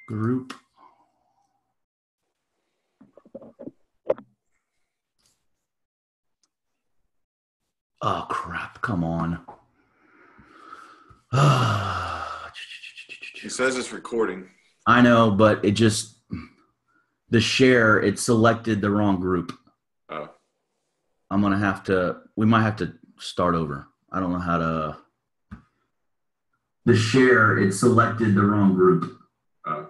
Group. Oh, crap. Come on. It says it's recording. I know, but it just, the share, it selected the wrong group. Oh. I'm going to have to, we might have to start over. I don't know how to. The share, it selected the wrong group. Oh.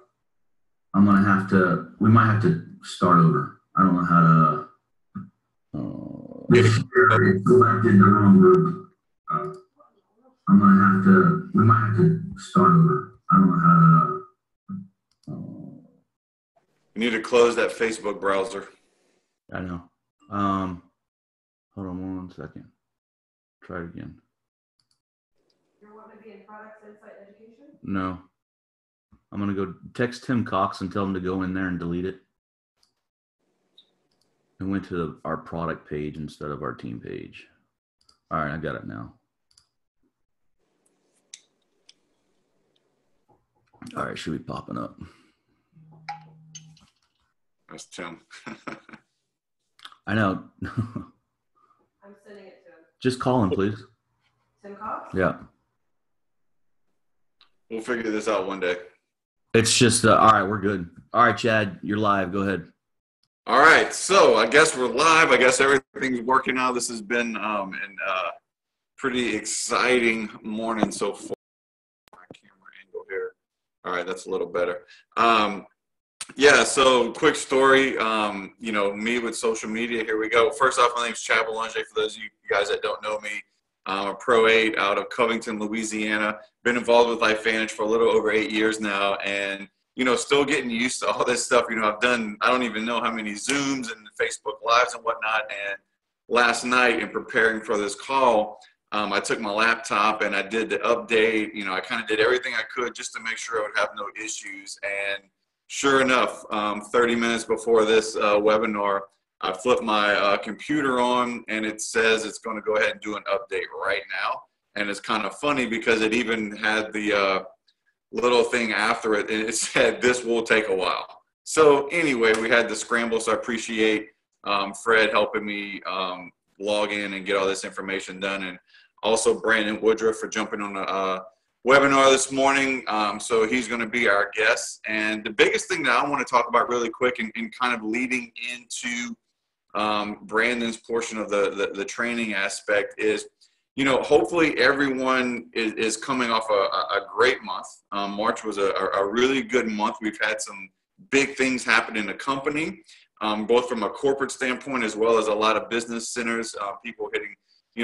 I'm going to have to, we might have to start over. I don't know how to. The share, it selected the wrong group. I'm going to have to, we might have to start over. I don't know how to. You need to close that Facebook browser. I know. Hold on 1 second. Try it again. You want to be in Products Insight Education? No. I'm going to go text Tim Cox and tell him to go in there and delete it. I went to our product page instead of our team page. All right, I got it now. All right, should be popping up. That's Tim. I know. I'm sending it to him. Just call him, please. Tim Cox? Yeah. We'll figure this out one day. It's just, all right, we're good. All right, Chad, you're live. Go ahead. All right, so I guess we're live. I guess everything's working out. This has been a pretty exciting morning so far. My camera angle here. All right, that's a little better. Yeah, so quick story, me with social media. Here we go. First off, my name's Chad Belanger. For those of you guys that don't know me, I'm a Pro 8 out of Covington, Louisiana. Been involved with LifeVantage for a little over 8 years now, and still getting used to all this stuff. I've done, I don't even know how many Zooms and Facebook Lives and whatnot. And last night, in preparing for this call, I took my laptop and I did the update. I kind of did everything I could just to make sure I would have no issues. And sure enough, 30 minutes before this webinar, I flipped my computer on and it says it's going to go ahead and do an update right now. And it's kind of funny because it even had the little thing after it, and it said this will take a while. So anyway, we had to scramble. So I appreciate Fred helping me log in and get all this information done, and also Brandon Woodruff for jumping on the webinar this morning. So he's going to be our guest. And the biggest thing that I want to talk about really quick and kind of leading into Brandon's portion of the training aspect is, hopefully everyone is coming off a great month. March was a really good month. We've had some big things happen in the company, both from a corporate standpoint as well as a lot of business centers, people hitting,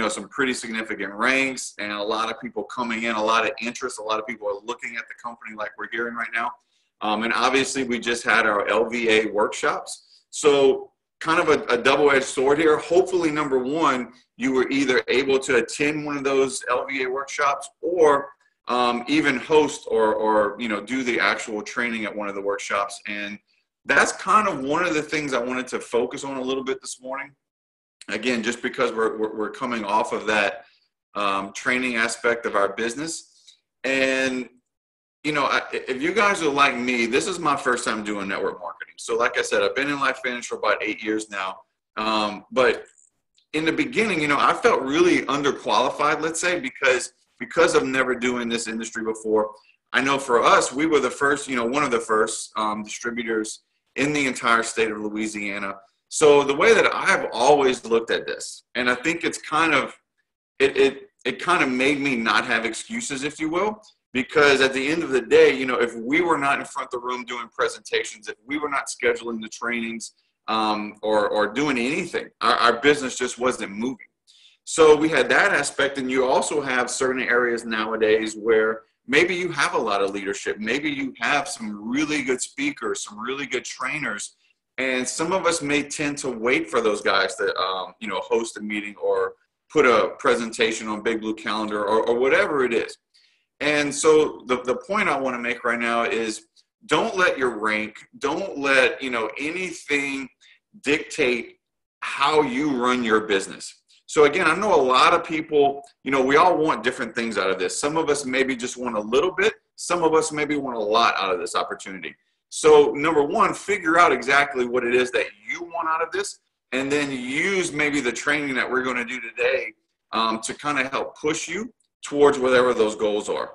some pretty significant ranks, and a lot of people coming in, a lot of interest. A lot of people are looking at the company like we're hearing right now. And obviously we just had our LVA workshops. So kind of a double-edged sword here. Hopefully, number one, you were either able to attend one of those LVA workshops or even host or do the actual training at one of the workshops. And that's kind of one of the things I wanted to focus on a little bit this morning. Again, just because we're coming off of that training aspect of our business. And if you guys are like me, this is my first time doing network marketing. So like I said, I've been in LifeVantage for about 8 years now. But in the beginning, I felt really underqualified, let's say, because of never doing this industry before. I know for us, we were the first, one of the first distributors in the entire state of Louisiana. So the way that I've always looked at this, and I think it's kind of, it kind of made me not have excuses, if you will. Because at the end of the day, if we were not in front of the room doing presentations, if we were not scheduling the trainings or doing anything, our business just wasn't moving. So we had that aspect. And you also have certain areas nowadays where maybe you have a lot of leadership. Maybe you have some really good speakers, some really good trainers. And some of us may tend to wait for those guys to, host a meeting or put a presentation on Big Blue Calendar or whatever it is. And so the point I want to make right now is don't let your rank, don't let, anything dictate how you run your business. So again, I know a lot of people, we all want different things out of this. Some of us maybe just want a little bit. Some of us maybe want a lot out of this opportunity. So number one, figure out exactly what it is that you want out of this, and then use maybe the training that we're going to do today to kind of help push you towards whatever those goals are.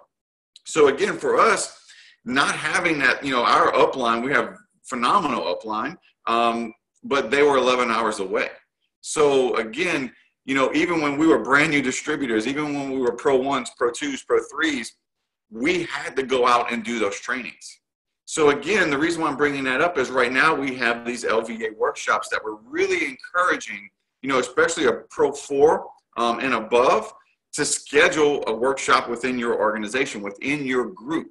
So again, for us, not having that, our upline, we have phenomenal upline, but they were 11 hours away. So again, even when we were brand new distributors, even when we were Pro 1s, Pro 2s, Pro 3s, we had to go out and do those trainings. So again, the reason why I'm bringing that up is right now we have these LVA workshops that we're really encouraging, especially a Pro 4 and above, to schedule a workshop within your organization, within your group.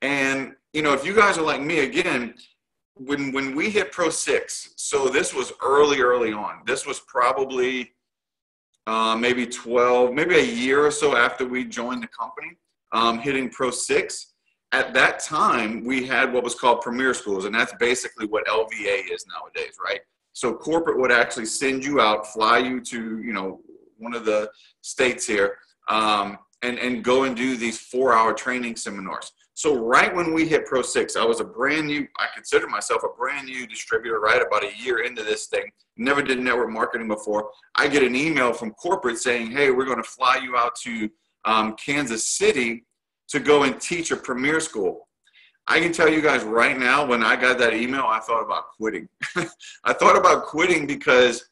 And, if you guys are like me, again, when we hit Pro 6, so this was early on. This was probably maybe a year or so after we joined the company, hitting Pro 6. At that time, we had what was called Premier Schools, and that's basically what LVA is nowadays, right? So corporate would actually send you out, fly you to, one of the states here, and go and do these 4-hour training seminars. So right when we hit Pro 6, I consider myself a brand new distributor, right? About a year into this thing, never did network marketing before. I get an email from corporate saying, hey, we're going to fly you out to Kansas City to go and teach a Premier School. I can tell you guys right now, when I got that email, I thought about quitting. I thought about quitting because,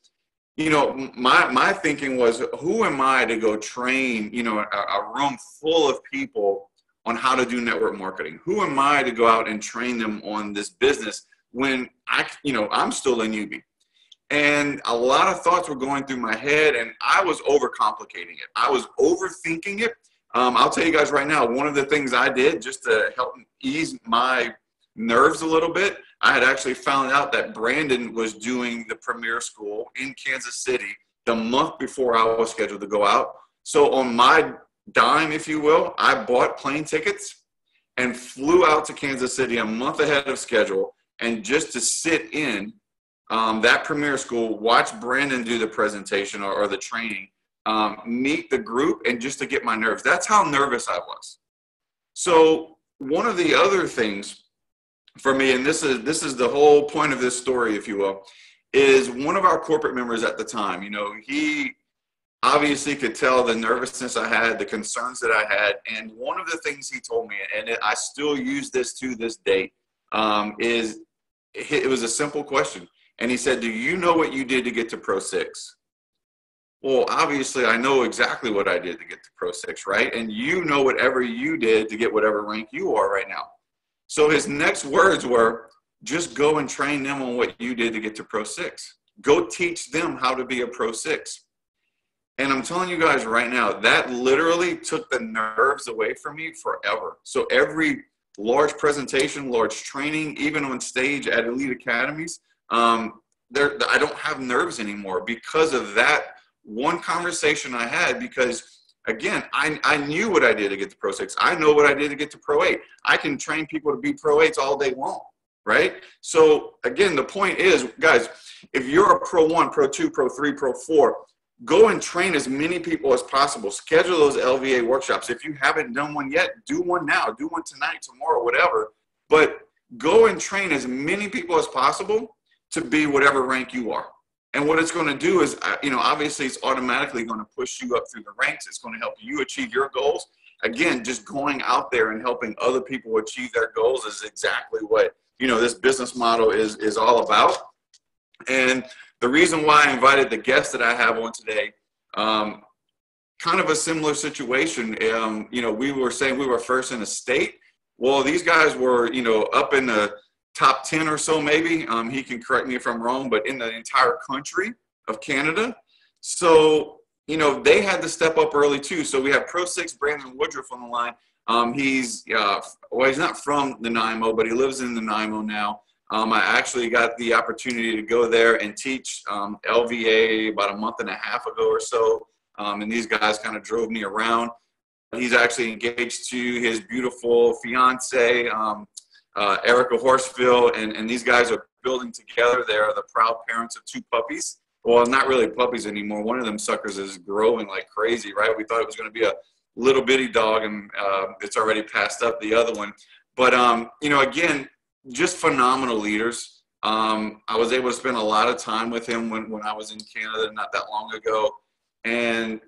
my thinking was, who am I to go train, a room full of people on how to do network marketing? Who am I to go out and train them on this business when I'm still a newbie? And a lot of thoughts were going through my head, and I was overcomplicating it. I was overthinking it. I'll tell you guys right now, one of the things I did just to help ease my nerves a little bit, I had actually found out that Brandon was doing the Premier School in Kansas City the month before I was scheduled to go out. So on my dime, if you will, I bought plane tickets and flew out to Kansas City a month ahead of schedule, and just to sit in that Premier School, watch Brandon do the presentation or the training, meet the group, and just to get my nerves. That's how nervous I was. So one of the other things for me, and this is the whole point of this story, if you will, is one of our corporate members at the time, he obviously could tell the nervousness I had, the concerns that I had. And one of the things he told me, and I still use this to this day, is it was a simple question. And he said, do you know what you did to get to Pro 6? Well, obviously, I know exactly what I did to get to Pro 6, right? And you know whatever you did to get whatever rank you are right now. So his next words were, just go and train them on what you did to get to Pro 6. Go teach them how to be a Pro 6. And I'm telling you guys right now, that literally took the nerves away from me forever. So every large presentation, large training, even on stage at Elite Academies, I don't have nerves anymore because of that one conversation I had. Because again, I knew what I did to get to Pro 6. I know what I did to get to Pro 8. I can train people to be Pro 8s all day long, right? So again, the point is, guys, if you're a Pro 1, Pro 2, Pro 3, Pro 4, go and train as many people as possible. Schedule those LVA workshops. If you haven't done one yet, do one now. Do one tonight, tomorrow, whatever. But go and train as many people as possible to be whatever rank you are. And what it's going to do is, obviously it's automatically going to push you up through the ranks. It's going to help you achieve your goals. Again, just going out there and helping other people achieve their goals is exactly what, this business model is all about. And the reason why I invited the guest that I have on today, kind of a similar situation. We were saying we were first in the state. Well, these guys were, up in the top 10 or so, maybe. He can correct me if I'm wrong, but in the entire country of Canada. So, they had to step up early too. So we have Pro 6 Brandon Woodruff on the line. He's not from Nanaimo, but he lives in Nanaimo now. I actually got the opportunity to go there and teach LVA about a month and a half ago or so. And these guys kind of drove me around. He's actually engaged to his beautiful fiance, Erica Horsfield, and these guys are building together. They're the proud parents of 2 puppies. Well, not really puppies anymore. One of them suckers is growing like crazy, right? We thought it was going to be little bitty dog, and it's already passed up the other one. But, you know, again, just phenomenal leaders. I was able to spend a lot of time with him when I was in Canada not that long ago. And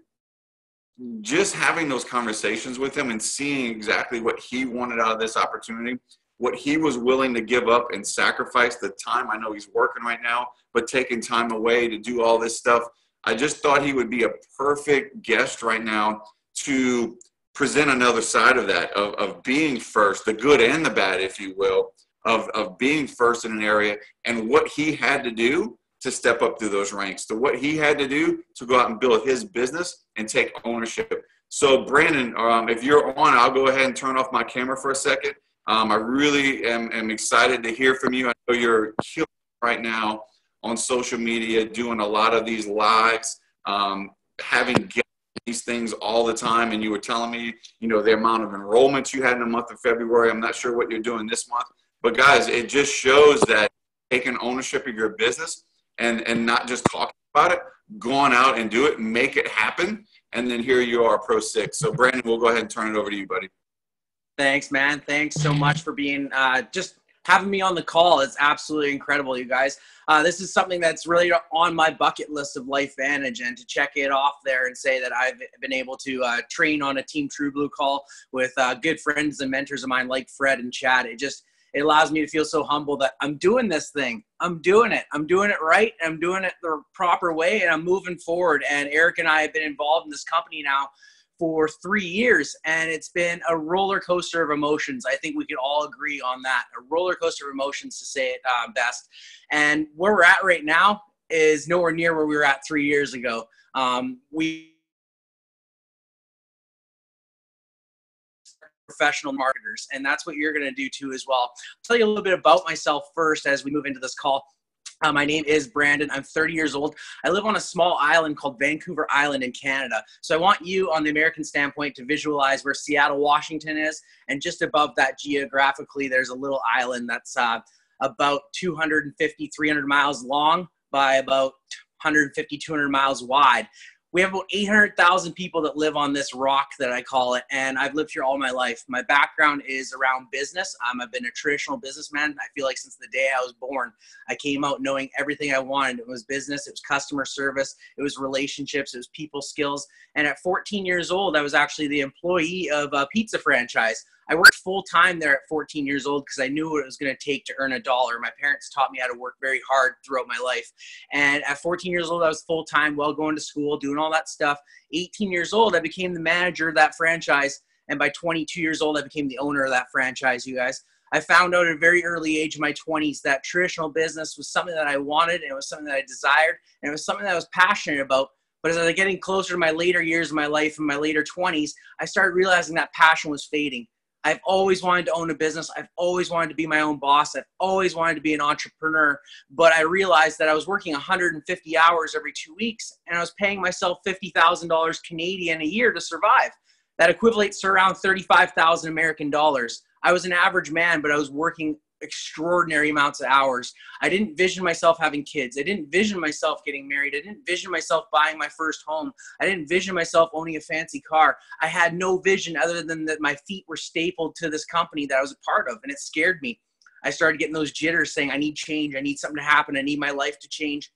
just having those conversations with him and seeing exactly what he wanted out of this opportunity, what he was willing to give up and sacrifice the time. I know he's working right now, but taking time away to do all this stuff. I just thought he would be a perfect guest right now to present another side of that, of being first, the good and the bad, if you will, of being first in an area, and what he had to do to step up through those ranks, to what he had to do to go out and build his business and take ownership. So Brandon, if you're on, I'll go ahead and turn off my camera for a second. I really am excited to hear from you. I know you're killing right now on social media, doing a lot of these lives, having these things all the time. And you were telling me, you know, the amount of enrollments you had in the month of February. I'm not sure what you're doing this month, but guys, it just shows that taking ownership of your business and not just talking about it, going out and do it, make it happen. And then here you are, Pro 6. So Brandon, we'll go ahead and turn it over to you, buddy. Thanks, man. Thanks so much for being just having me on the call. It's absolutely incredible, you guys. This is something that's really on my bucket list of LifeVantage, and to check it off there and say that I've been able to train on a Team True Blue call with good friends and mentors of mine like Fred and Chad. It allows me to feel so humble that I'm doing this thing. I'm doing it. I'm doing it right. I'm doing it the proper way, and I'm moving forward. And Eric and I have been involved in this company now for 3 years, and it's been a roller coaster of emotions. I think we can all agree on that. A roller coaster of emotions, to say it best. And where we're at right now is nowhere near where we were at 3 years ago. We professional marketers, and that's what you're going to do too as well. I'll tell you a little bit about myself first as we move into this call. My name is Brandon. I'm 30 years old. I live on a small island called Vancouver Island in Canada. So I want you, on the American standpoint, to visualize where Seattle, Washington is. And just above that geographically, there's a little island that's about 250, 300 miles long by about 150, 200 miles wide. We have about 800,000 people that live on this rock that I call it, and I've lived here all my life. My background is around business. I've been a traditional businessman. I feel like since the day I was born, I came out knowing everything I wanted. It was business, it was customer service, it was relationships, it was people skills. And at 14 years old, I was actually the employee of a pizza franchise. I worked full-time there at 14 years old because I knew what it was going to take to earn $1. My parents taught me how to work very hard throughout my life. And at 14 years old, I was full-time, well, going to school, doing all that stuff. 18 years old, I became the manager of that franchise. And by 22 years old, I became the owner of that franchise, you guys. I found out at a very early age in my 20s that traditional business was something that I wanted, and it was something that I desired, and it was something that I was passionate about. But as I was getting closer to my later years of my life, in my later 20s, I started realizing that passion was fading. I've always wanted to own a business. I've always wanted to be my own boss. I've always wanted to be an entrepreneur. But I realized that I was working 150 hours every 2 weeks, and I was paying myself $50,000 Canadian a year to survive. That equates to around 35,000 American dollars. I was an average man, but I was working extraordinary amounts of hours. I didn't vision myself having kids. I didn't vision myself getting married. I didn't vision myself buying my first home. I didn't vision myself owning a fancy car. I had no vision other than that my feet were stapled to this company that I was a part of, and it scared me. I started getting those jitters saying, I need change. I need something to happen. I need my life to change.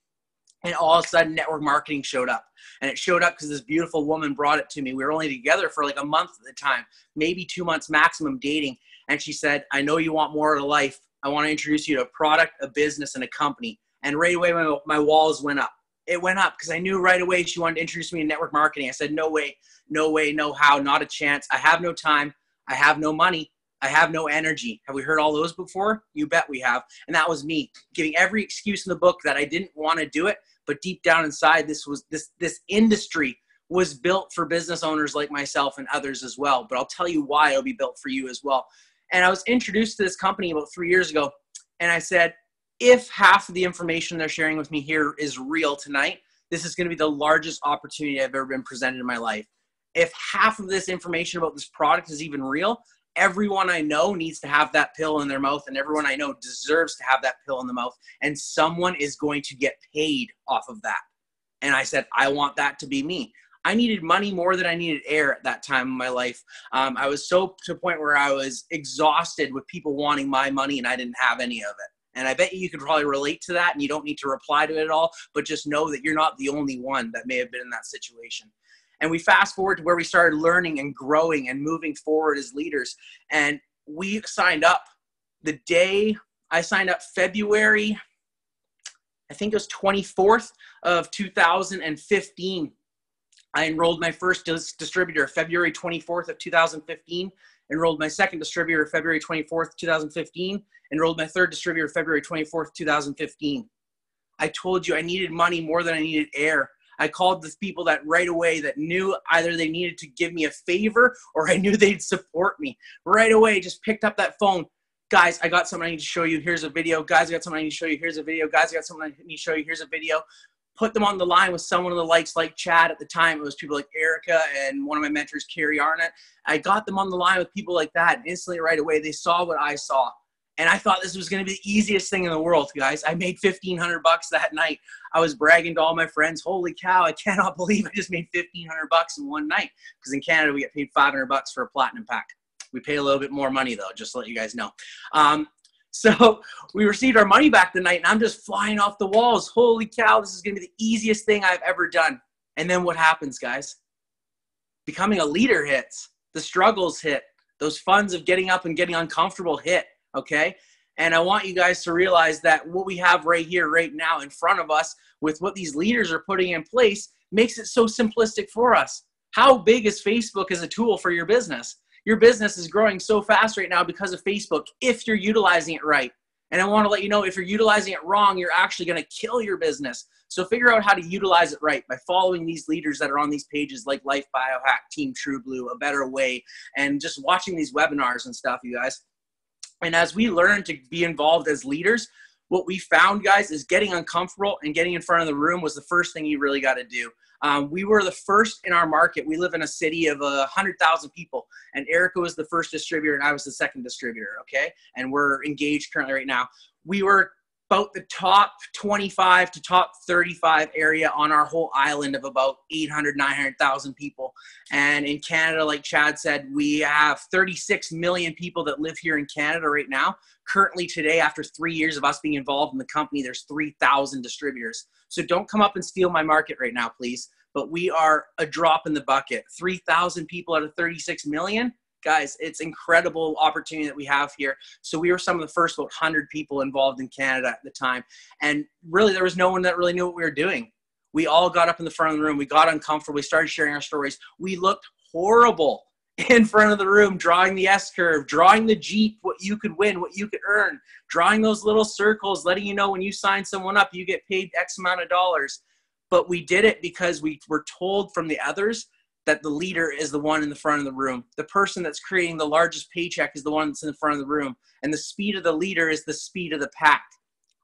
And all of a sudden, network marketing showed up. And it showed up because this beautiful woman brought it to me. We were only together for like a month at the time, maybe 2 months maximum dating. And she said, I know you want more out of life. I want to introduce you to a product, a business, and a company. And right away, my walls went up. It went up because I knew right away she wanted to introduce me to network marketing. I said, no way, no way, no how, not a chance. I have no time. I have no money. I have no energy. Have we heard all those before? You bet we have. And that was me giving every excuse in the book that I didn't want to do it. But deep down inside, this industry was built for business owners like myself and others as well. But I'll tell you why it'll be built for you as well. And I was introduced to this company about 3 years ago. And I said, if half of the information they're sharing with me here is real tonight, this is going to be the largest opportunity I've ever been presented in my life. If half of this information about this product is even real, everyone I know needs to have that pill in their mouth, and everyone I know deserves to have that pill in the mouth. And someone is going to get paid off of that. And I said, I want that to be me. I needed money more than I needed air at that time in my life. I was so to a point where I was exhausted with people wanting my money and I didn't have any of it. And I bet you could probably relate to that, and you don't need to reply to it at all, but just know that you're not the only one that may have been in that situation. And we fast forward to where we started learning and growing and moving forward as leaders. And we signed up the day I signed up, February, I think it was 24th of 2015. I enrolled my first distributor February 24th of 2015, enrolled my second distributor February 24th, 2015, enrolled my third distributor February 24th, 2015. I told you I needed money more than I needed air. I called the people that right away that knew either they needed to give me a favor or I knew they'd support me. Right away, just picked up that phone. Guys, I got something I need to show you. Here's a video. Guys, I got something I need to show you. Here's a video. Guys, I got something I need to show you. Here's a video. Put them on the line with someone of the likes like Chad at the time. It was people like Erica and one of my mentors, Carrie Arnett. I got them on the line with people like that. And instantly right away, they saw what I saw. And I thought this was going to be the easiest thing in the world, guys. I made $1,500 that night. I was bragging to all my friends, holy cow, I cannot believe I just made $1,500 in one night. Because in Canada, we get paid $500 for a platinum pack. We pay a little bit more money, though, just to let you guys know. So we received our money back the night, and I'm just flying off the walls. Holy cow, this is going to be the easiest thing I've ever done. And then what happens, guys? Becoming a leader hits. The struggles hit. Those funds of getting up and getting uncomfortable hit. Okay. And I want you guys to realize that what we have right here, right now in front of us with what these leaders are putting in place makes it so simplistic for us. How big is Facebook as a tool for your business? Your business is growing so fast right now because of Facebook if you're utilizing it right. And I want to let you know, if you're utilizing it wrong, you're actually going to kill your business. So figure out how to utilize it right by following these leaders that are on these pages like Life Biohack, Team True Blue, A Better Way, and just watching these webinars and stuff, you guys. And as we learn to be involved as leaders, what we found, guys, is getting uncomfortable and getting in front of the room was the first thing you really got to do. We were the first in our market. We live in a city of 100,000 people, and Erica was the first distributor, and I was the second distributor, okay? And we're engaged currently right now. We were about the top 25 to top 35 area on our whole island of about 800, 900,000 people. And in Canada, like Chad said, we have 36 million people that live here in Canada right now. Currently today, after 3 years of us being involved in the company, there's 3,000 distributors. So don't come up and steal my market right now, please. But we are a drop in the bucket. 3,000 people out of 36 million. Guys, it's incredible opportunity that we have here. So we were some of the first about 100 people involved in Canada at the time. And really, there was no one that really knew what we were doing. We all got up in the front of the room. We got uncomfortable. We started sharing our stories. We looked horrible in front of the room, drawing the S-curve, drawing the Jeep, what you could win, what you could earn, drawing those little circles, letting you know when you sign someone up, you get paid X amount of dollars. But we did it because we were told from the others that the leader is the one in the front of the room. The person that's creating the largest paycheck is the one that's in the front of the room. And the speed of the leader is the speed of the pack.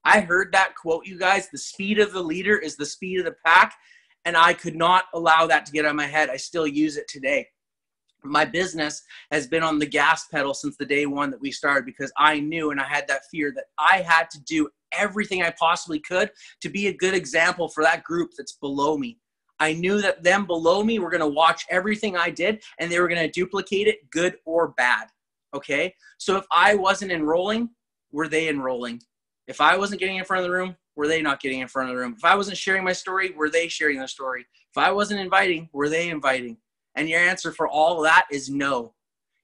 I heard that quote, you guys. The speed of the leader is the speed of the pack. And I could not allow that to get out of my head. I still use it today. My business has been on the gas pedal since the day one that we started, because I knew and I had that fear that I had to do everything I possibly could to be a good example for that group that's below me. I knew that them below me were going to watch everything I did and they were going to duplicate it, good or bad. Okay. So if I wasn't enrolling, were they enrolling? If I wasn't getting in front of the room, were they not getting in front of the room? If I wasn't sharing my story, were they sharing their story? If I wasn't inviting, were they inviting? And your answer for all of that is no.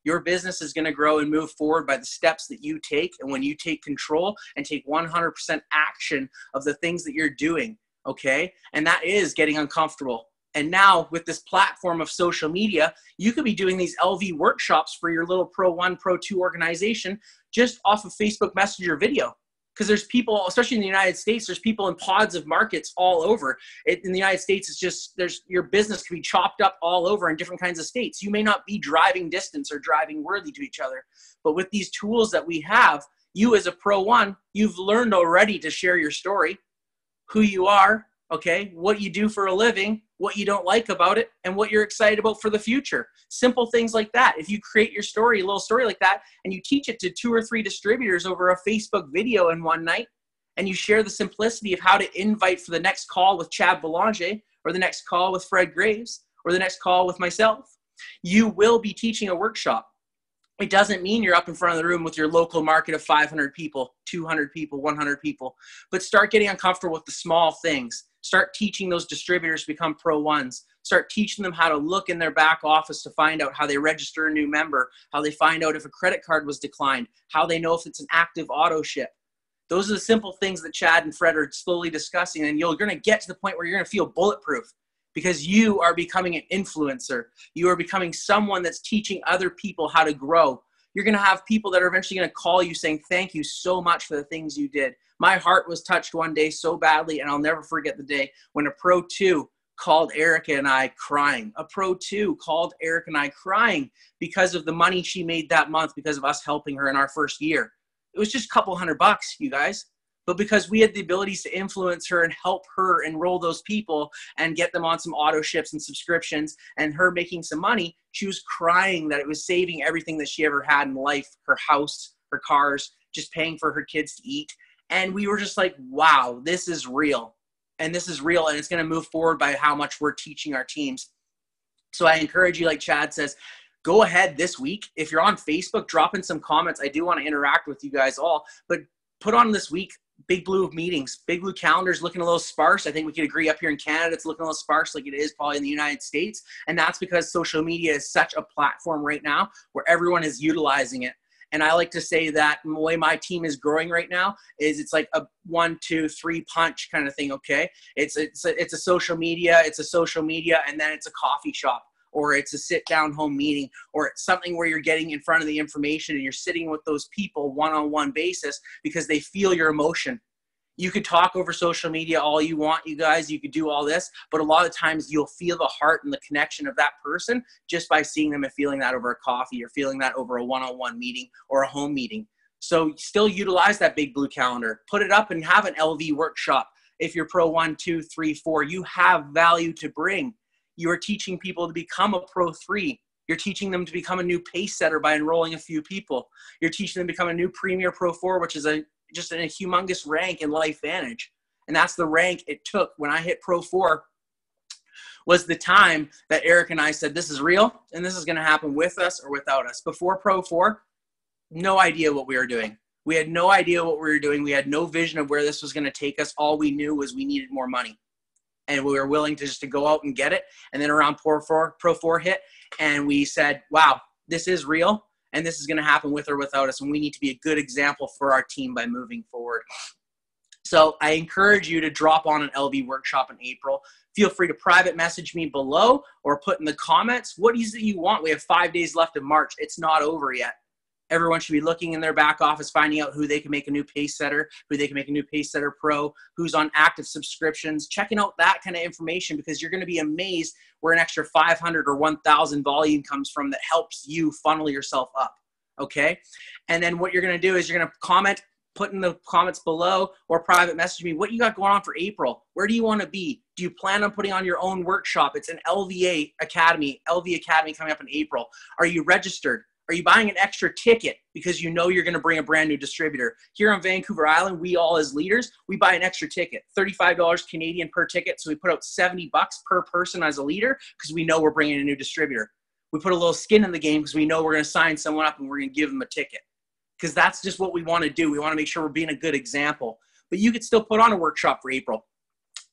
Your business is going to grow and move forward by the steps that you take. And when you take control and take 100% action of the things that you're doing. Okay. And that is getting uncomfortable. And now with this platform of social media, you could be doing these LV workshops for your little Pro 1, Pro 2 organization just off of Facebook Messenger video. Because there's people, especially in the United States, there's people in pods of markets all over. In the United States, it's just, your business can be chopped up all over in different kinds of states. You may not be driving distance or driving worthy to each other. But with these tools that we have, you as a Pro 1, you've learned already to share your story, who you are, okay, what you do for a living, what you don't like about it, and what you're excited about for the future. Simple things like that. If you create your story, a little story like that, and you teach it to 2 or 3 distributors over a Facebook video in one night, and you share the simplicity of how to invite for the next call with Chad Belanger, or the next call with Fred Graves, or the next call with myself. You will be teaching a workshop. It doesn't mean you're up in front of the room with your local market of 500 people, 200 people, 100 people, but start getting uncomfortable with the small things. Start teaching those distributors to become Pro Ones. Start teaching them how to look in their back office to find out how they register a new member, how they find out if a credit card was declined, how they know if it's an active auto ship. Those are the simple things that Chad and Fred are slowly discussing, and you're going to get to the point where you're going to feel bulletproof because you are becoming an influencer. You are becoming someone that's teaching other people how to grow. You're going to have people that are eventually going to call you saying, thank you so much for the things you did. My heart was touched one day so badly, and I'll never forget the day when a Pro 2 called Erica and I crying. A Pro 2 called Erica and I crying because of the money she made that month because of us helping her in our first year. It was just a couple $100, you guys. But because we had the abilities to influence her and help her enroll those people and get them on some auto ships and subscriptions and her making some money, she was crying that it was saving everything that she ever had in life, her house, her cars, just paying for her kids to eat. And we were just like, wow, this is real. And this is real, and it's going to move forward by how much we're teaching our teams. So I encourage you, like Chad says, go ahead this week. If you're on Facebook, drop in some comments. I do want to interact with you guys all, but put on this week Big Blue meetings. Big Blue calendar's looking a little sparse. I think we could agree up here in Canada it's looking a little sparse like it is probably in the United States. And that's because social media is such a platform right now where everyone is utilizing it. And I like to say that the way my team is growing right now is it's like a 1, 2, 3 punch kind of thing, okay? It's a social media, and then it's a coffee shop, or it's a sit-down home meeting, or it's something where you're getting in front of the information and you're sitting with those people one-on-one basis because they feel your emotion. You could talk over social media all you want, you guys. You could do all this, but a lot of times you'll feel the heart and the connection of that person just by seeing them and feeling that over a coffee or feeling that over a one-on-one meeting or a home meeting. So still utilize that Big Blue calendar. Put it up and have an LV workshop. If you're Pro 1, 2, 3, 4, you have value to bring. You are teaching people to become a Pro 3. You're teaching them to become a new pace setter by enrolling a few people. You're teaching them to become a new Premier Pro 4, which is just a humongous rank in LifeVantage. And that's the rank it took when I hit Pro 4 was the time that Eric and I said, this is real and this is going to happen with us or without us. Before Pro 4, no idea what we were doing. We had no idea what we were doing. We had no vision of where this was going to take us. All we knew was we needed more money. And we were willing to just go out and get it. And then around Pro 4 hit, and we said, wow, this is real. And this is going to happen with or without us. And we need to be a good example for our team by moving forward. So I encourage you to drop on an LV workshop in April. Feel free to private message me below or put in the comments what is it you want. We have 5 days left of March. It's not over yet. Everyone should be looking in their back office, finding out who they can make a new pace setter, who they can make a new pace setter pro, who's on active subscriptions, checking out that kind of information because you're going to be amazed where an extra 500 or 1,000 volume comes from that helps you funnel yourself up, okay? And then what you're going to do is you're going to comment, put in the comments below or private message me what you got going on for April. Where do you want to be? Do you plan on putting on your own workshop? It's an LV Academy coming up in April. Are you registered? Are you buying an extra ticket because you know you're going to bring a brand new distributor? Here on Vancouver Island, we all as leaders, we buy an extra ticket, $35 Canadian per ticket. So we put out $70 per person as a leader because we know we're bringing a new distributor. We put a little skin in the game because we know we're going to sign someone up and we're going to give them a ticket because that's just what we want to do. We want to make sure we're being a good example. But you could still put on a workshop for April.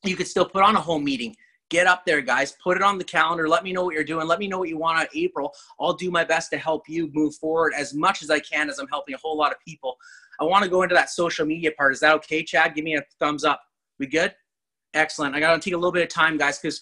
You could still put on a home meeting. Get up there, guys. Put it on the calendar. Let me know what you're doing. Let me know what you want on April. I'll do my best to help you move forward as much as I can as I'm helping a whole lot of people. I want to go into that social media part. Is that okay, Chad? Give me a thumbs up. We good? Excellent. I got to take a little bit of time, guys, because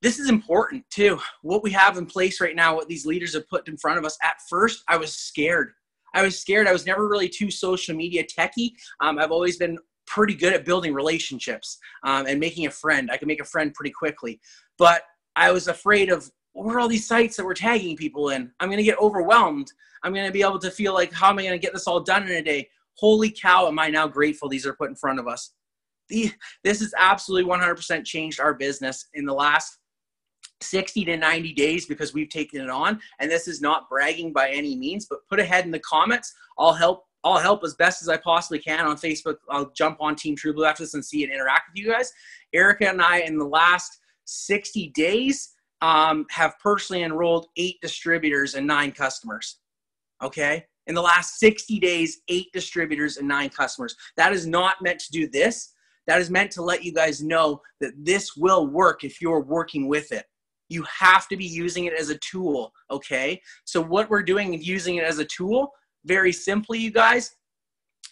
this is important too. What we have in place right now, what these leaders have put in front of us. At first, I was scared. I was never really too social media techie. I've always been pretty good at building relationships and making a friend. I can make a friend pretty quickly. But I was afraid of what are all these sites that we're tagging people in? I'm going to get overwhelmed. I'm going to be able to feel like, how am I going to get this all done in a day? Holy cow, am I now grateful these are put in front of us. This has absolutely 100% changed our business in the last 60 to 90 days because we've taken it on. And this is not bragging by any means, but put ahead in the comments. I'll help as best as I possibly can on Facebook. I'll jump on Team True Blue after this and see and interact with you guys. Erica and I, in the last 60 days, have personally enrolled 8 distributors and 9 customers. Okay? In the last 60 days, 8 distributors and 9 customers. That is not meant to do this. That is meant to let you guys know that this will work if you're working with it. You have to be using it as a tool, okay? So what we're doing is using it as a tool, very simply, you guys,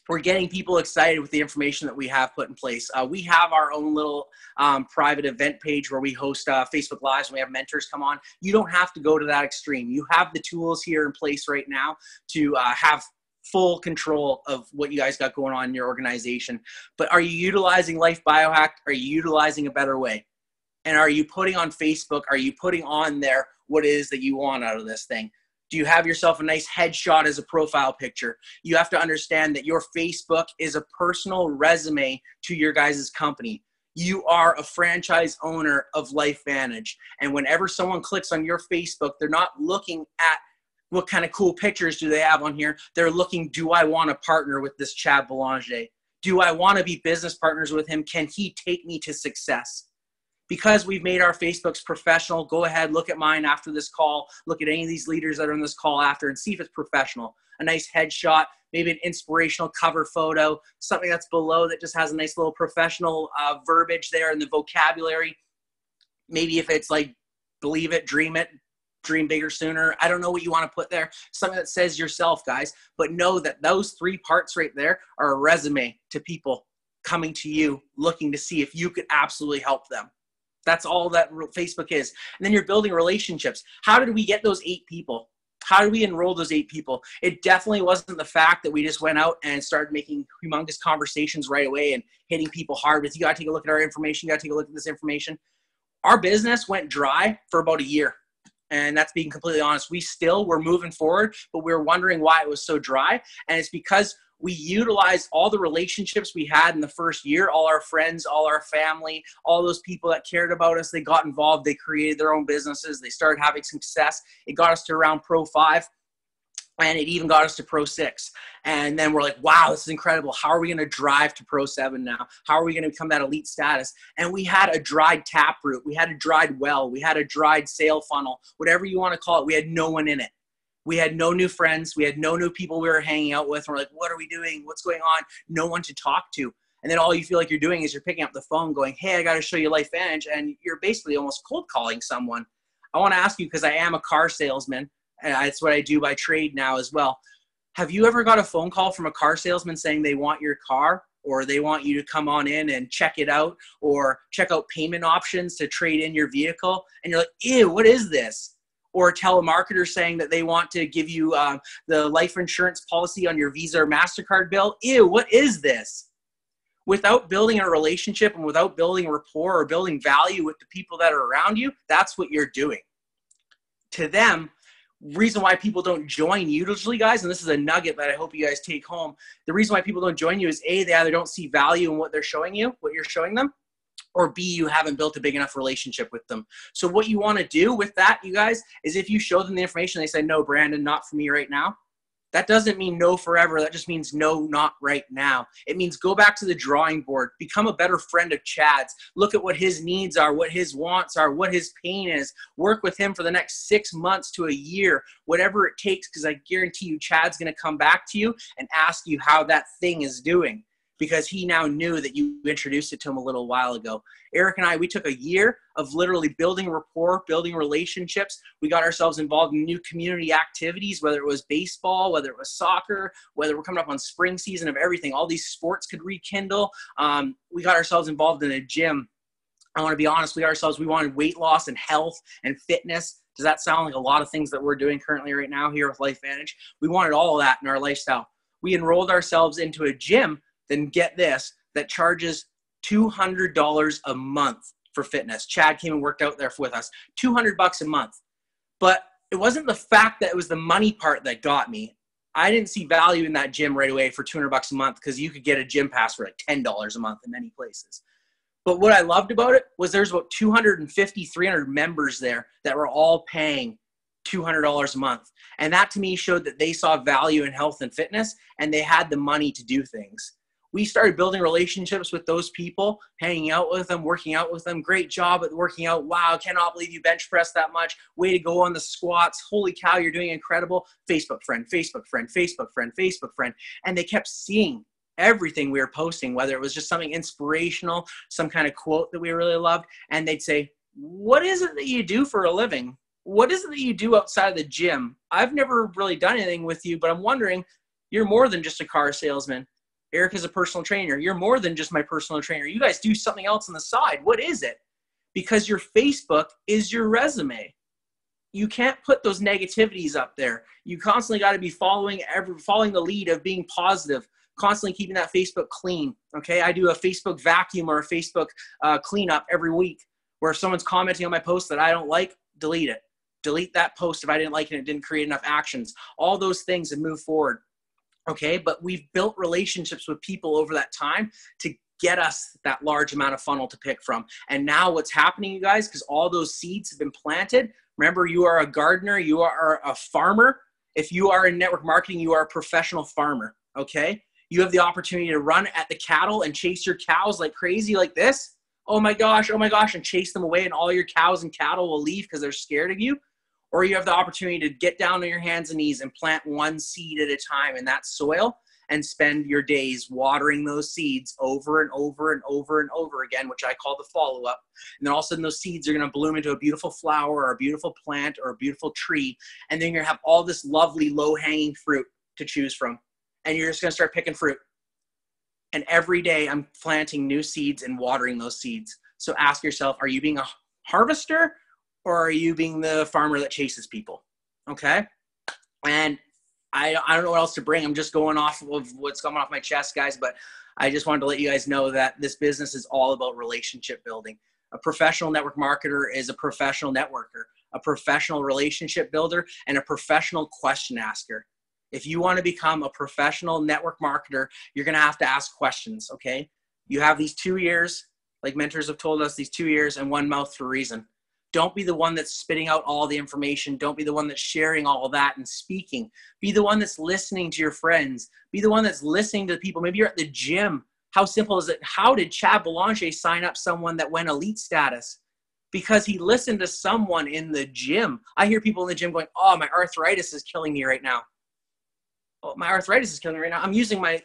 we're getting people excited with the information that we have put in place. We have our own little private event page where we host Facebook Lives and we have mentors come on. You don't have to go to that extreme. You have the tools here in place right now to have full control of what you guys got going on in your organization. But are you utilizing Life Biohack? Are you utilizing a better way? And are you putting on Facebook, are you putting on there what it is that you want out of this thing? Do you have yourself a nice headshot as a profile picture? You have to understand that your Facebook is a personal resume to your guys' company. You are a franchise owner of LifeVantage. And whenever someone clicks on your Facebook, they're not looking at what kind of cool pictures do they have on here. They're looking, do I want to partner with this Chad Belanger? Do I want to be business partners with him? Can he take me to success? Because we've made our Facebooks professional, go ahead, look at mine after this call, look at any of these leaders that are on this call after and see if it's professional. A nice headshot, maybe an inspirational cover photo, something that's below that just has a nice little professional verbiage there in the vocabulary. Maybe if it's like, believe it, dream bigger sooner. I don't know what you want to put there. Something that says yourself, guys. But know that those 3 parts right there are a resume to people coming to you, looking to see if you could absolutely help them. That's all that Facebook is. And then you're building relationships. How did we get those 8 people? How did we enroll those 8 people? It definitely wasn't the fact that we just went out and started making humongous conversations right away and hitting people hard with, you got to take a look at our information. You got to take a look at this information. Our business went dry for about a year. And that's being completely honest. We're moving forward, but we were wondering why it was so dry. And it's because we utilized all the relationships we had in the first year, all our friends, all our family, all those people that cared about us. They got involved. They created their own businesses. They started having success. It got us to around Pro 5. And it even got us to Pro 6. And then we're like, wow, this is incredible. How are we going to drive to Pro 7 now? How are we going to become that elite status? And we had a dried taproot. We had a dried well. We had a dried sale funnel. Whatever you want to call it, we had no one in it. We had no new friends. We had no new people we were hanging out with. And we're like, what are we doing? What's going on? No one to talk to. And then all you feel like you're doing is you're picking up the phone going, hey, I got to show you LifeVantage. And you're basically almost cold calling someone. I want to ask you, because I am a car salesman, and that's what I do by trade now as well. Have you ever got a phone call from a car salesman saying they want your car, or they want you to come on in and check it out, or check out payment options to trade in your vehicle? And you're like, ew, what is this? Or a telemarketer saying that they want to give you the life insurance policy on your Visa or MasterCard bill. Ew, what is this? Without building a relationship and without building rapport or building value with the people that are around you, that's what you're doing. To them, reason why people don't join you usually, guys, and this is a nugget that I hope you guys take home. The reason why people don't join you is A, they either don't see value in what they're showing you, what you're showing them, or B, you haven't built a big enough relationship with them. So what you want to do with that, you guys, is if you show them the information, they say, no, Brandon, not for me right now. That doesn't mean no forever. That just means no, not right now. It means go back to the drawing board, become a better friend of Chad's, look at what his needs are, what his wants are, what his pain is, work with him for the next 6 months to a year, whatever it takes, because I guarantee you Chad's going to come back to you and ask you how that thing is doing, because he now knew that you introduced it to him a little while ago. Eric and I, we took a year of literally building rapport, building relationships. We got ourselves involved in new community activities, whether it was baseball, whether it was soccer, whether we're coming up on spring season of everything. All these sports could rekindle. We got ourselves involved in a gym. I want to be honest, we wanted weight loss and health and fitness. Does that sound like a lot of things that we're doing currently right now here with LifeVantage? We wanted all of that in our lifestyle. We enrolled ourselves into a gym, then get this, that charges $200 a month for fitness. Chad came and worked out there with us. $200 a month. But it wasn't the fact that it was the money part that got me. I didn't see value in that gym right away for $200 a month, because you could get a gym pass for like $10 a month in many places. But what I loved about it was there's about 250, 300 members there that were all paying $200 a month. And that to me showed that they saw value in health and fitness, and they had the money to do things. We started building relationships with those people, hanging out with them, working out with them. Great job at working out. Wow, cannot believe you bench pressed that much. Way to go on the squats. Holy cow, you're doing incredible. Facebook friend, Facebook friend, Facebook friend, Facebook friend. And they kept seeing everything we were posting, whether it was just something inspirational, some kind of quote that we really loved. And they'd say, what is it that you do for a living? What is it that you do outside of the gym? I've never really done anything with you, but I'm wondering, you're more than just a car salesman. Eric is a personal trainer. You're more than just my personal trainer. You guys do something else on the side. What is it? Because your Facebook is your resume. You can't put those negativities up there. You constantly got to be following the lead of being positive, constantly keeping that Facebook clean. Okay, I do a Facebook vacuum or a Facebook cleanup every week, where if someone's commenting on my post that I don't like, delete it. Delete that post if I didn't like it and it didn't create enough actions. All those things and move forward. Okay, but we've built relationships with people over that time to get us that large amount of funnel to pick from. And now what's happening, you guys, because all those seeds have been planted. Remember, you are a gardener, you are a farmer. If you are in network marketing, you are a professional farmer, okay? You have the opportunity to run at the cattle and chase your cows like crazy like this. Oh my gosh, and chase them away, and all your cows and cattle will leave because they're scared of you. Or you have the opportunity to get down on your hands and knees and plant one seed at a time in that soil and spend your days watering those seeds over and over and over and over again, which I call the follow-up. And then all of a sudden those seeds are going to bloom into a beautiful flower or a beautiful plant or a beautiful tree. And then you're going to have all this lovely low-hanging fruit to choose from. And you're just going to start picking fruit. And every day I'm planting new seeds and watering those seeds. So ask yourself, are you being a harvester, or are you being the farmer that chases people? Okay. And I don't know what else to bring. I'm just going off of what's coming off my chest, guys, but I just wanted to let you guys know that this business is all about relationship building. A professional network marketer is a professional networker, a professional relationship builder, and a professional question asker. If you want to become a professional network marketer, you're going to have to ask questions. Okay. You have these 2 years, like mentors have told us, these 2 years and one mouth for a reason. Don't be the one that's spitting out all the information. Don't be the one that's sharing all of that and speaking. Be the one that's listening to your friends. Be the one that's listening to the people. Maybe you're at the gym. How simple is it? How did Chad Belanger sign up someone that went elite status? Because he listened to someone in the gym. I hear people in the gym going, oh, my arthritis is killing me right now. Oh, my arthritis is killing me right now. I'm using my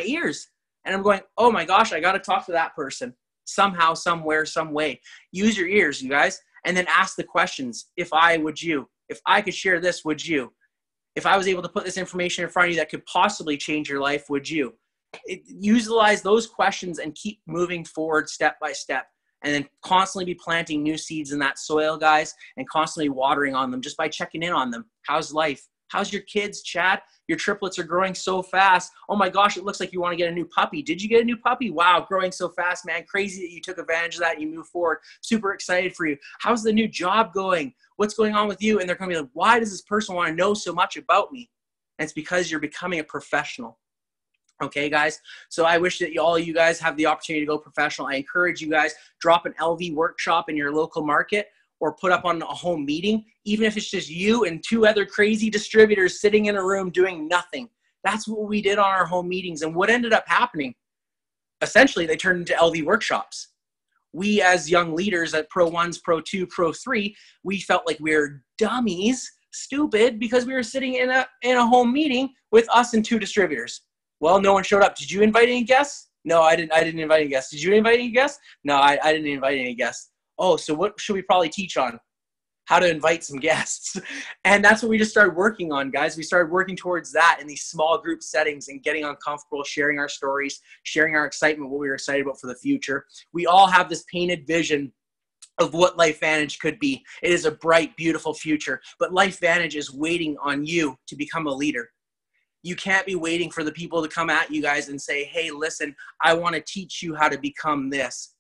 ears. And I'm going, oh my gosh, I got to talk to that person. Somehow, somewhere, some way. Use your ears, you guys. And then ask the questions. Would you? If I could share this, would you? If I was able to put this information in front of you that could possibly change your life, would you? Utilize those questions and keep moving forward step by step. And then constantly be planting new seeds in that soil, guys, and constantly watering on them just by checking in on them. How's life? How's your kids, Chad? Your triplets are growing so fast. Oh my gosh, it looks like you want to get a new puppy. Did you get a new puppy? Wow, growing so fast, man. Crazy that you took advantage of that and you moved forward. Super excited for you. How's the new job going? What's going on with you? And they're going to be like, why does this person want to know so much about me? And it's because you're becoming a professional. Okay, guys. So I wish that all you guys have the opportunity to go professional. I encourage you guys, drop an LV workshop in your local market, or put up on a home meeting, even if it's just you and 2 other crazy distributors sitting in a room doing nothing. That's what we did on our home meetings. And what ended up happening, essentially, they turned into LV workshops. We, as young leaders at Pro 1s, Pro 2, Pro 3, we felt like we were dummies, stupid, because we were sitting in a home meeting with us and 2 distributors. Well, no one showed up. Did you invite any guests? No, I didn't invite any guests. Did you invite any guests? No, I didn't invite any guests. Oh, so what should we probably teach on? How to invite some guests. And that's what we just started working on, guys. We started working towards that in these small group settings and getting uncomfortable, sharing our stories, sharing our excitement, what we were excited about for the future. We all have this painted vision of what LifeVantage could be. It is a bright, beautiful future, but LifeVantage is waiting on you to become a leader. You can't be waiting for the people to come at you guys and say, hey, listen, I want to teach you how to become this.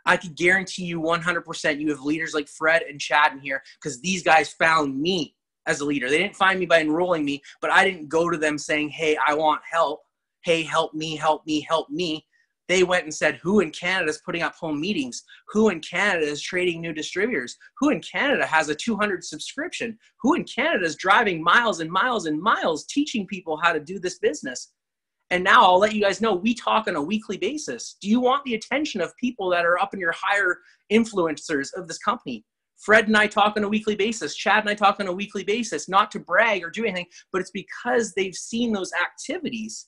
I could guarantee you 100% you have leaders like Fred and Chad in here, because these guys found me as a leader. They didn't find me by enrolling me, but I didn't go to them saying, hey, I want help. Hey, help me, help me, help me. They went and said, who in Canada is putting up home meetings? Who in Canada is trading new distributors? Who in Canada has a 200 subscription? Who in Canada is driving miles and miles and miles teaching people how to do this business? And now I'll let you guys know, we talk on a weekly basis. Do you want the attention of people that are up in your higher influencers of this company? Fred and I talk on a weekly basis. Chad and I talk on a weekly basis, not to brag or do anything, but it's because they've seen those activities.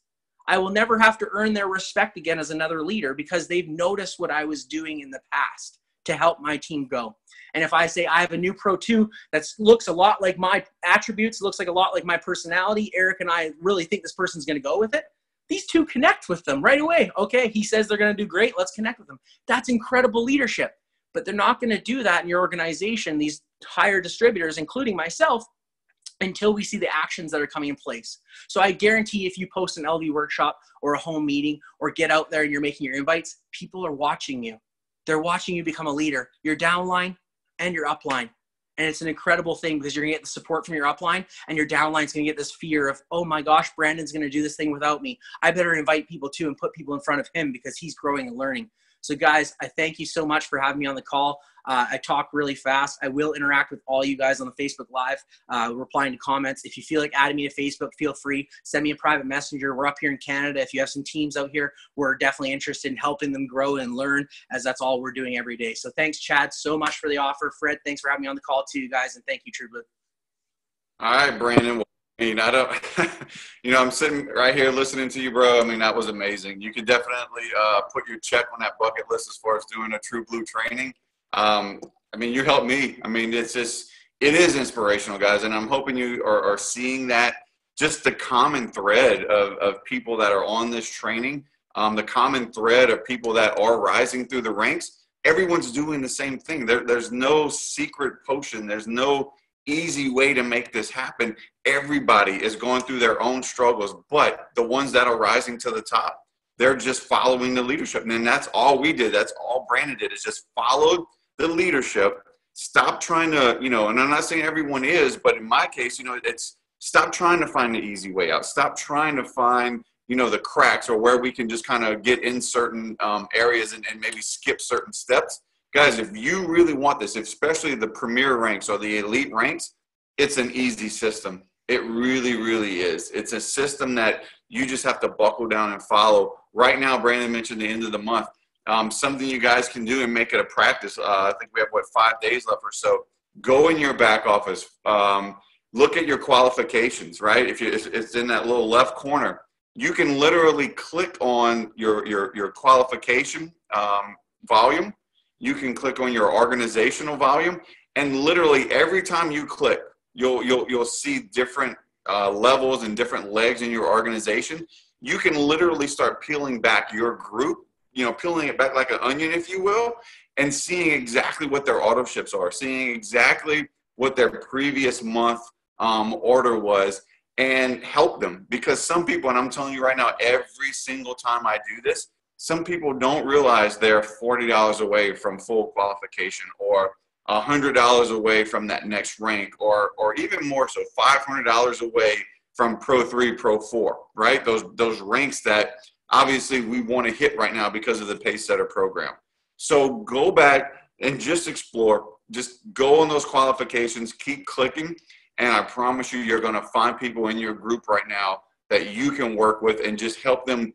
I will never have to earn their respect again as another leader because they've noticed what I was doing in the past to help my team go. And if I say I have a new Pro 2 that looks a lot like my attributes, looks like a lot like my personality, Eric and I really think this person's going to go with it. These two connect with them right away. Okay, he says they're going to do great. Let's connect with them. That's incredible leadership. But they're not going to do that in your organization, these higher distributors, including myself, until we see the actions that are coming in place. So I guarantee if you post an LV workshop or a home meeting or get out there and you're making your invites, people are watching you. They're watching you become a leader, your downline and your upline. And it's an incredible thing because you're going to get the support from your upline and your downline's going to get this fear of, oh my gosh, Brandon's going to do this thing without me. I better invite people too and put people in front of him because he's growing and learning. So guys, I thank you so much for having me on the call. I talk really fast. I will interact with all you guys on the Facebook Live, replying to comments. If you feel like adding me to Facebook, feel free. Send me a private messenger. We're up here in Canada. If you have some teams out here, we're definitely interested in helping them grow and learn, as that's all we're doing every day. So thanks, Chad, so much for the offer. Fred, thanks for having me on the call too, you guys. And thank you, True Blue. All right, Brandon. I mean, I don't, I'm sitting right here listening to you, bro. I mean, that was amazing. You can definitely put your check on that bucket list as far as doing a True Blue training. I mean, you helped me. I mean, it is inspirational, guys. And I'm hoping you are seeing that, just the common thread of people that are on this training, the common thread of people that are rising through the ranks. Everyone's doing the same thing. There's no secret potion. There's no easy way to make this happen. Everybody is going through their own struggles, but the ones that are rising to the top, they're just following the leadership. And that's all we did. That's all Brandon did, is just followed the leadership. Stop trying to, and I'm not saying everyone is, but in my case, it's stop trying to find the easy way out. Stop trying to find, the cracks or where we can just kind of get in certain areas and maybe skip certain steps. Guys, if you really want this, especially the premier ranks or the elite ranks, it's an easy system. It really, really is. It's a system that you just have to buckle down and follow. Right now, Brandon mentioned the end of the month. Something you guys can do and make it a practice. I think we have, 5 days left or so. Go in your back office. Look at your qualifications, right? If it's in that little left corner, you can literally click on your qualification volume. You can click on your organizational volume, and literally every time you click, you'll see different levels and different legs in your organization. You can literally start peeling back your group, peeling it back like an onion, if you will, and seeing exactly what their auto ships are, seeing exactly what their previous month order was, and help them. Because some people, and I'm telling you right now, every single time I do this, some people don't realize they're $40 away from full qualification, or $100 away from that next rank, or even more so, $500 away from Pro 3, Pro 4, right? Those ranks that obviously we want to hit right now because of the Pacesetter program. So go back and just explore. Just go on those qualifications, keep clicking, and I promise you, you're going to find people in your group right now that you can work with and just help them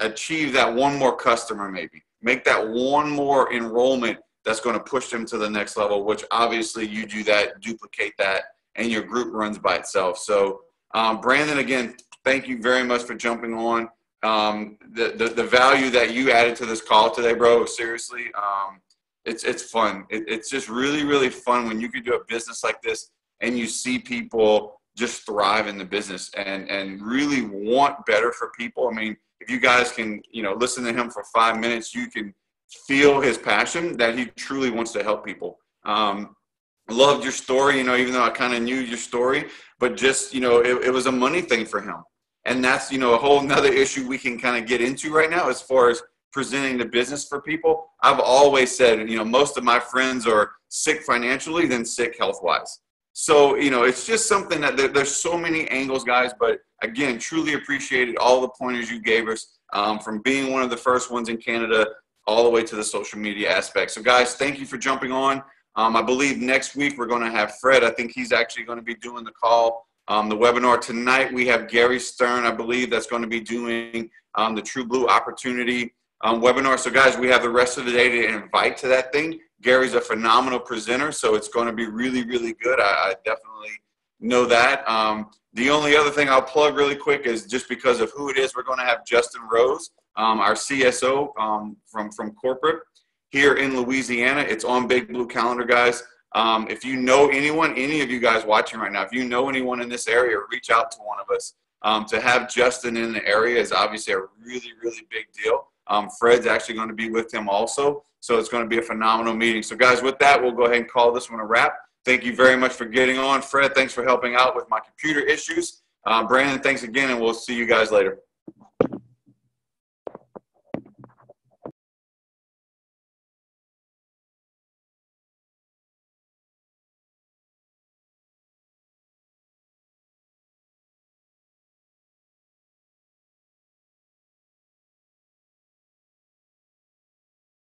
achieve that one more customer, maybe make that one more enrollment that's going to push them to the next level, which obviously you do that, duplicate that, and your group runs by itself. So Brandon, again, thank you very much for jumping on. The value that you added to this call today, bro, seriously, it's fun. It's just really, really fun when you can do a business like this and you see people just thrive in the business and really want better for people. I mean, if you guys can, listen to him for 5 minutes, you can feel his passion that he truly wants to help people. Loved your story, even though I kind of knew your story, but just, it was a money thing for him. And that's, a whole nother issue we can kind of get into right now as far as presenting the business for people. I've always said, most of my friends are sick financially than sick health-wise. So, it's just something that there's so many angles, guys, but again, truly appreciated all the pointers you gave us, from being one of the first ones in Canada all the way to the social media aspect. So guys, thank you for jumping on. I believe next week we're going to have Fred. I think he's actually going to be doing the call The webinar tonight, we have Gary Stern, I believe, that's going to be doing the True Blue Opportunity webinar. So guys, we have the rest of the day to invite to that thing. Gary's a phenomenal presenter, so it's going to be really, really good. I definitely know that. The only other thing I'll plug really quick is just because of who it is, we're going to have Justin Rose, our CSO from corporate here in Louisiana. It's on Big Blue Calendar, guys. If you know anyone, any of you guys watching right now, if you know anyone in this area, reach out to one of us. To have Justin in the area is obviously a really, really big deal. Fred's actually going to be with him also, so it's going to be a phenomenal meeting. So guys, with that, we'll go ahead and call this one a wrap. Thank you very much for getting on. Fred, thanks for helping out with my computer issues. Brandon, thanks again, and we'll see you guys later.